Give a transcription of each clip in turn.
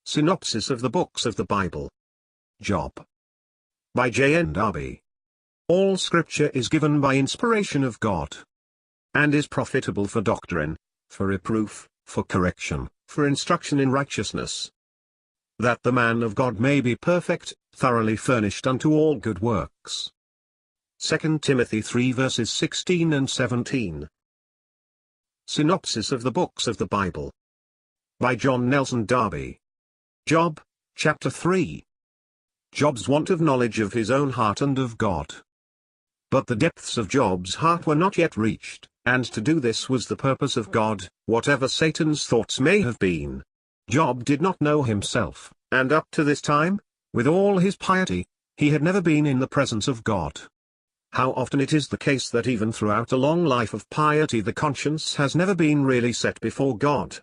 Synopsis of the Books of the Bible. Job. By JND Darby. All Scripture is given by inspiration of God, and is profitable for doctrine, for reproof, for correction, for instruction in righteousness, that the man of God may be perfect, thoroughly furnished unto all good works. 2 Timothy 3 verses 16 and 17. Synopsis of the Books of the Bible. By John Nelson Darby. Job, chapter 3. Job's want of knowledge of his own heart and of God. But the depths of Job's heart were not yet reached, and to do this was the purpose of God, whatever Satan's thoughts may have been. Job did not know himself, and up to this time, with all his piety, he had never been in the presence of God. How often it is the case that even throughout a long life of piety the conscience has never been really set before God.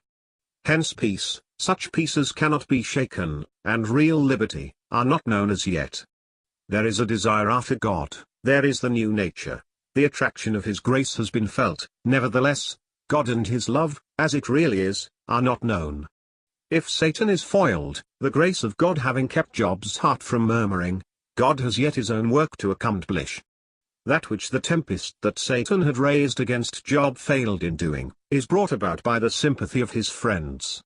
Hence peace, such peace as cannot be shaken, and real liberty, are not known as yet. There is a desire after God, there is the new nature, the attraction of His grace has been felt, nevertheless, God and His love, as it really is, are not known. If Satan is foiled, the grace of God having kept Job's heart from murmuring, God has yet His own work to accomplish. That which the tempest that Satan had raised against Job failed in doing, is brought about by the sympathy of his friends.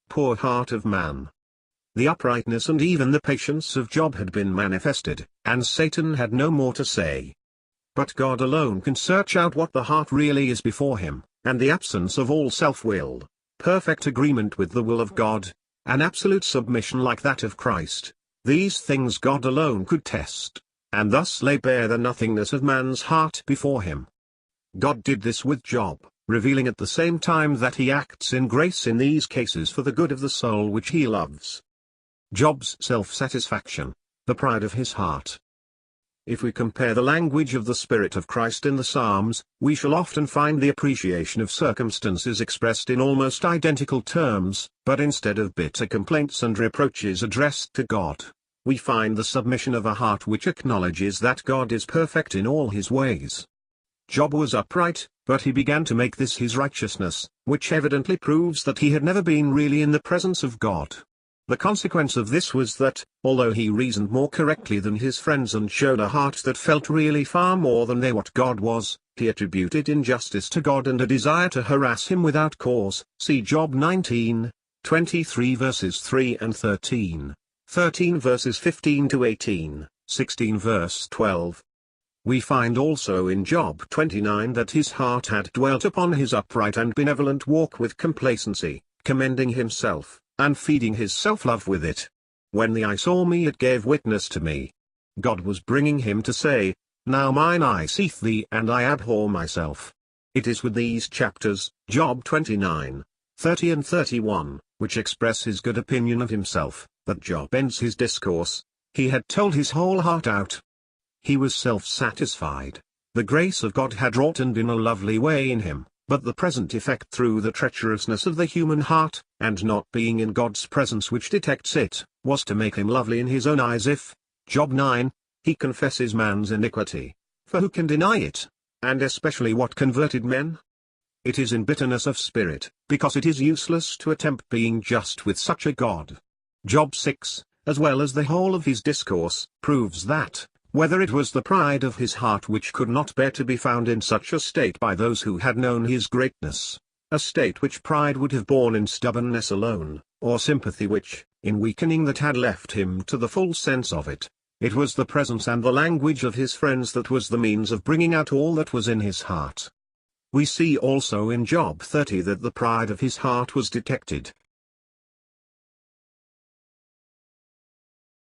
Poor heart of man! The uprightness and even the patience of Job had been manifested, and Satan had no more to say. But God alone can search out what the heart really is before Him, and the absence of all self-will, perfect agreement with the will of God, an absolute submission like that of Christ, these things God alone could test, and thus lay bare the nothingness of man's heart before Him. God did this with Job, revealing at the same time that He acts in grace in these cases for the good of the soul which He loves. Job's self-satisfaction, the pride of his heart. If we compare the language of the Spirit of Christ in the Psalms, we shall often find the appreciation of circumstances expressed in almost identical terms, but instead of bitter complaints and reproaches addressed to God, we find the submission of a heart which acknowledges that God is perfect in all His ways. Job was upright, but he began to make this his righteousness, which evidently proves that he had never been really in the presence of God. The consequence of this was that, although he reasoned more correctly than his friends and showed a heart that felt really far more than they what God was, he attributed injustice to God and a desire to harass Him without cause. See Job 19:23 verses 3 and 13, 13 verses 15 to 18, 16 verse 12. We find also in Job 29 that his heart had dwelt upon his upright and benevolent walk with complacency, commending himself, and feeding his self-love with it. When the eye saw me it gave witness to me. God was bringing him to say, now mine eye seeth thee and I abhor myself. It is with these chapters, Job 29, 30 and 31, which express his good opinion of himself, that Job ends his discourse. He had told his whole heart out. He was self-satisfied. The grace of God had wrought and in a lovely way in him. But the present effect through the treacherousness of the human heart, and not being in God's presence which detects it, was to make him lovely in his own eyes if, Job 9, he confesses man's iniquity. For who can deny it? And especially what converted men? It is in bitterness of spirit, because it is useless to attempt being just with such a God. Job 6, as well as the whole of his discourse, proves that, whether it was the pride of his heart which could not bear to be found in such a state by those who had known his greatness, a state which pride would have borne in stubbornness alone, or sympathy which, in weakening that had left him to the full sense of it, it was the presence and the language of his friends that was the means of bringing out all that was in his heart. We see also in Job 30 that the pride of his heart was detected,